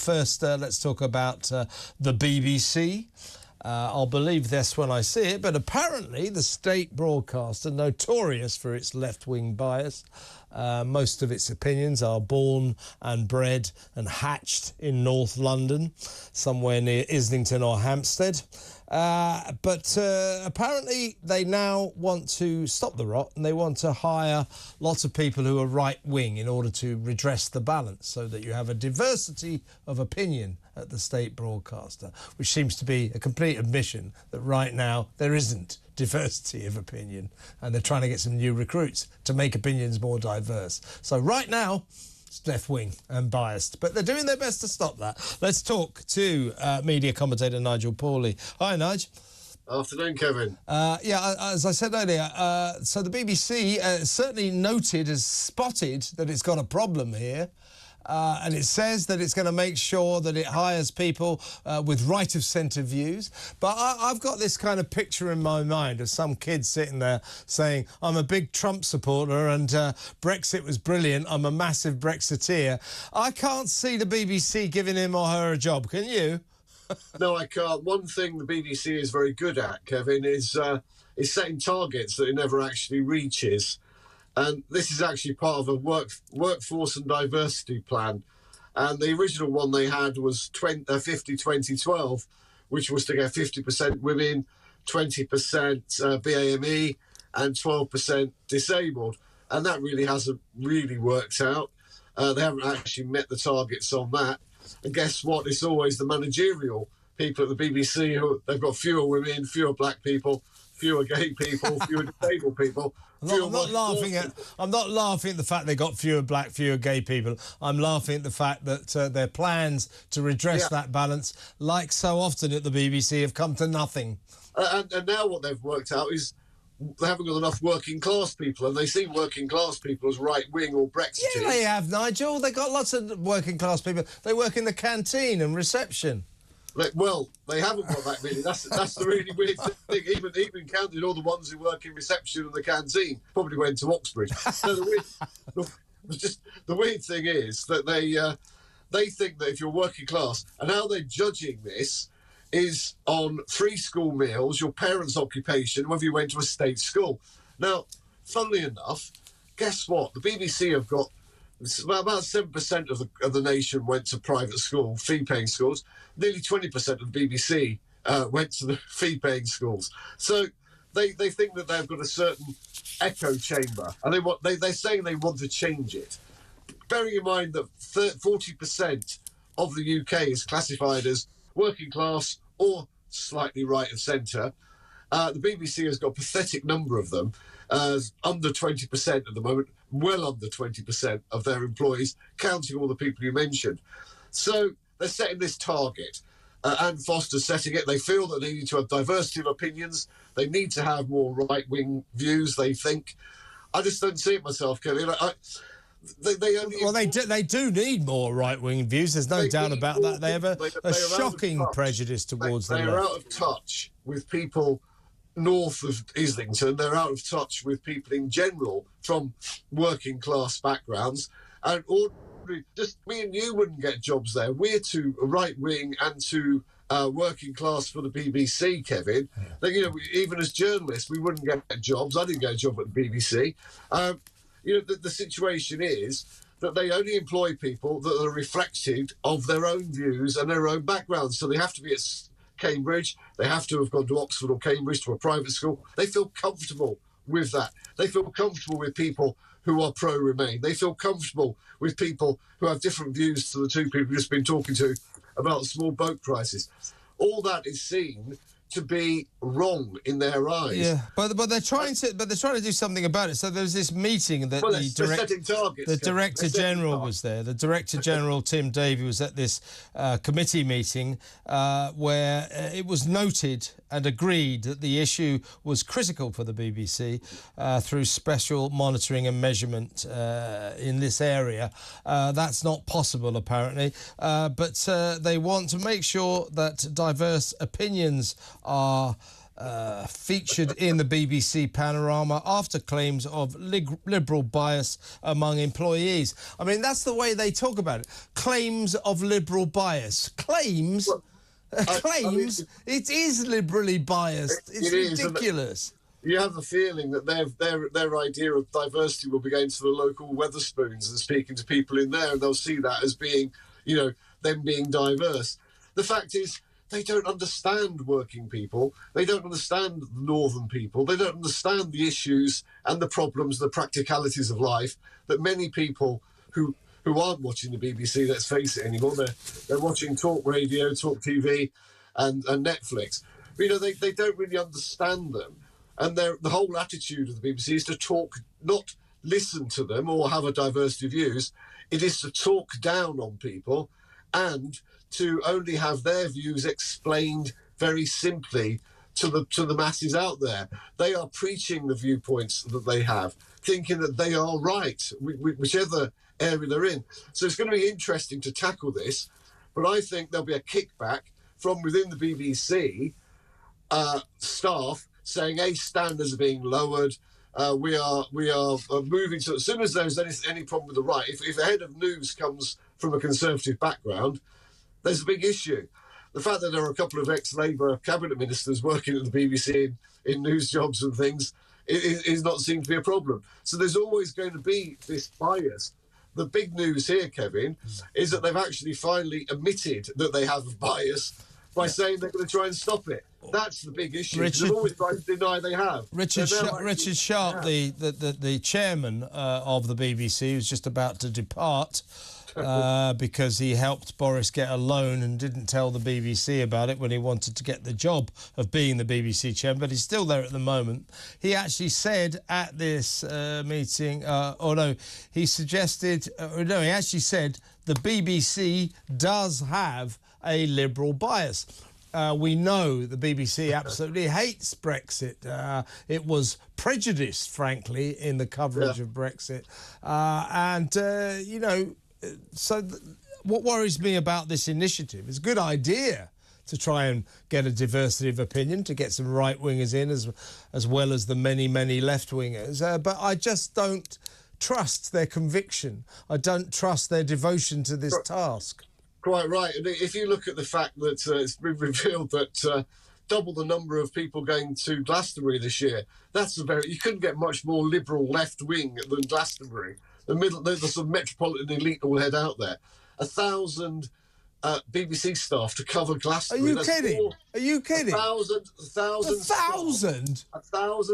first, let's talk about the BBC. I'll believe this when I see it, but apparently the state broadcaster, notorious for its left-wing bias, most of its opinions are born and bred and hatched in North London, somewhere near Islington or Hampstead. But apparently they now want to stop the rot, and they want to hire lots of people who are right-wing in order to redress the balance, so that you have a diversity of opinion at the state broadcaster, which seems to be a complete admission that right now there isn't diversity of opinion, and they're trying to get some new recruits to make opinions more diverse. So right now it's left-wing and biased, but they're doing their best to stop that. Let's talk to media commentator Nigel Pauley. Hi, Nigel. Afternoon, Kevin. As I said earlier, so the BBC certainly spotted that it's got a problem here. And it says that it's going to make sure that it hires people with right-of-centre views. But I've got this kind of picture in my mind of some kid sitting there saying, I'm a big Trump supporter and Brexit was brilliant, I'm a massive Brexiteer. I can't see the BBC giving him or her a job, can you? No, I can't. One thing the BBC is very good at, Kevin, is setting targets that it never actually reaches. And this is actually part of a workforce and diversity plan. And the original one they had was 50-20-12, which was to get 50% women, 20% BAME, and 12% disabled. And that really hasn't really worked out. They haven't actually met the targets on that. And guess what? It's always the managerial people at the BBC who they've got fewer women, fewer black people, fewer gay people, fewer disabled people. I'm not laughing at the fact they got fewer black, fewer gay people. I'm laughing at the fact that their plans to redress that balance, like so often at the BBC, have come to nothing. And now what they've worked out is they haven't got enough working class people, and they see working class people as right wing or Brexiteers. Yeah, they have, Nigel. They got lots of working class people. They work in the canteen and reception. Well, they haven't got that many. That's the really weird thing. Even counting all the ones who work in reception and the canteen probably went to Oxbridge. So the weird thing is that they think that if you're working class, and how they're judging this is on free school meals, your parents' occupation, whether you went to a state school. Now, funnily enough, guess what? The BBC have got about 7% of the nation went to private school, fee-paying schools. Nearly 20% of the BBC went to the fee-paying schools. So they think that they've got a certain echo chamber, and they're saying they want to change it. Bearing in mind that 40% of the UK is classified as working class or slightly right of centre, the BBC has got a pathetic number of them, under 20% at the moment, well under 20% of their employees, counting all the people you mentioned. So they're setting this target. Anne Foster's setting it. They feel that they need to have diversity of opinions. They need to have more right-wing views, they think. I just don't see it myself, Kelly. They do need more right-wing views. There's no doubt about that. They have a shocking prejudice towards them. They're out of touch with people north of Islington. They're out of touch with people in general from working class backgrounds, and just me and you wouldn't get jobs there. We're too right wing and too working class for the BBC, Kevin. Yeah. Even as journalists, we wouldn't get jobs. I didn't get a job at the BBC. The situation is that they only employ people that are reflective of their own views and their own backgrounds. So they have to be at Cambridge, they have to have gone to Oxford or Cambridge to a private school. They feel comfortable with that. They feel comfortable with people who are pro-Remain. They feel comfortable with people who have different views to the two people we've just been talking to about the small boat crisis. All that is seen to be wrong in their eyes. Yeah, but they're trying to do something about it. So there's this meeting that the Director General was there. The Director General Tim Davie was at this committee meeting where it was noted and agreed that the issue was critical for the BBC through special monitoring and measurement in this area. That's not possible, apparently, but they want to make sure that diverse opinions are featured in the BBC panorama after claims of liberal bias among employees. I mean, that's the way they talk about it. Claims of liberal bias. Claims? Well, claims? It is liberally biased. It's ridiculous. You have the feeling that their idea of diversity will be going to the local Weatherspoons and speaking to people in there, and they'll see that as being, them being diverse. The fact is, they don't understand working people. They don't understand northern people. They don't understand the issues and the problems, the practicalities of life that many people who aren't watching the BBC, let's face it, anymore. They're watching talk radio, talk TV and Netflix. But, they don't really understand them. And the whole attitude of the BBC is to talk, not listen to them or have a diversity of views. It is to talk down on people and to only have their views explained very simply to the masses out there. They are preaching the viewpoints that they have, thinking that they are right, whichever area they're in. So it's going to be interesting to tackle this, but I think there'll be a kickback from within the BBC staff saying, standards are being lowered. We are moving to, as soon as there's any problem with the right, if a head of news comes from a Conservative background, there's a big issue. The fact that there are a couple of ex-Labour cabinet ministers working at the BBC in news jobs and things is not seen to be a problem. So there's always going to be this bias. The big news here, Kevin, is that they've actually finally admitted that they have a bias by saying they're going to try and stop it. That's the big issue. They've always tried to deny they have. Richard Sharp, the chairman of the BBC, was just about to depart because he helped Boris get a loan and didn't tell the BBC about it when he wanted to get the job of being the BBC chairman, but he's still there at the moment. He actually said at this meeting, he actually said the BBC does have a liberal bias. We know the BBC absolutely hates Brexit. It was prejudiced, frankly, in the coverage of Brexit. So what worries me about this initiative is a good idea to try and get a diversity of opinion, to get some right-wingers in as well as the many, many left-wingers. But I just don't trust their conviction. I don't trust their devotion to this task. Quite right. And if you look at the fact that it's been revealed that double the number of people going to Glastonbury this year, you couldn't get much more liberal left wing than Glastonbury. The sort of metropolitan elite all head out there. 1,000 BBC staff to cover Glastonbury. Are you kidding? 1,000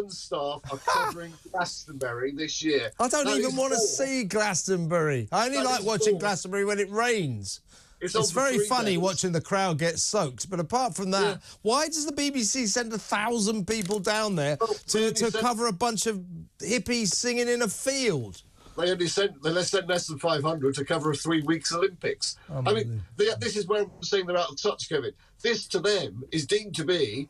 staff are covering Glastonbury this year. I don't even want to see Glastonbury. I only like watching Glastonbury when it rains. It's very funny watching the crowd get soaked, but apart from that, why does the BBC send 1,000 people down there to cover a bunch of hippies singing in a field? They sent less than 500 to cover a 3 weeks Olympics. I mean, this is where I'm saying they're out of touch, Kevin. This to them is deemed to be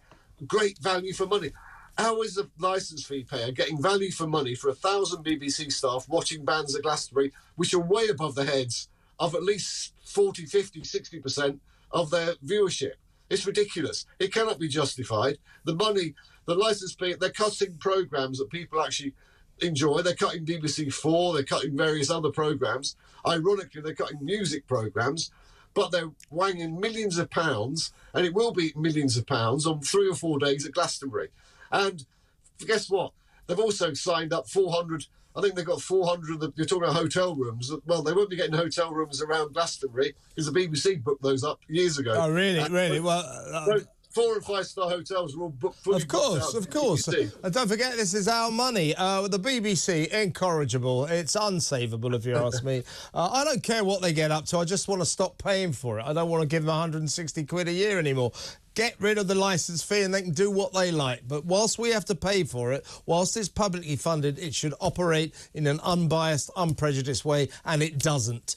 great value for money. How is a licence fee payer getting value for money for 1,000 BBC staff watching bands at Glastonbury, which are way above the heads of at least 40, 50, 60% of their viewership? It's ridiculous. It cannot be justified. The money, the licence fee, they're cutting programmes that people actually enjoy. They're cutting BBC 4, they're cutting various other programmes. Ironically, they're cutting music programmes, but they're wanging millions of pounds, and it will be millions of pounds on 3 or 4 days at Glastonbury. And guess what? They've also signed up 400, I think they've got 400, you're talking about hotel rooms. Well, they won't be getting hotel rooms around Glastonbury because the BBC booked those up years ago. Oh, really? Really? Well... 4 and 5 star hotels are all booked fully. Of course. And don't forget, this is our money. The BBC, incorrigible. It's unsavable, if you ask me. I don't care what they get up to. I just want to stop paying for it. I don't want to give them 160 quid a year anymore. Get rid of the licence fee and they can do what they like. But whilst we have to pay for it, whilst it's publicly funded, it should operate in an unbiased, unprejudiced way, and it doesn't.